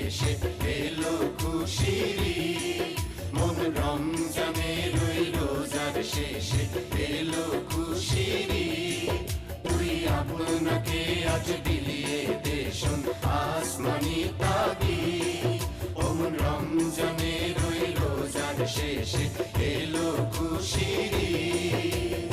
শেষে এলো খুশির ঈদ। মন রমজানের ওই রোজার শেষে এলো খুশির ঈদ। তুই আপনাকে আজ বিলিয়ে দে শোন আসমানি তাগিদ। ও মন রমজানের ওই রোজার শেষে এলো খুশির ঈদ।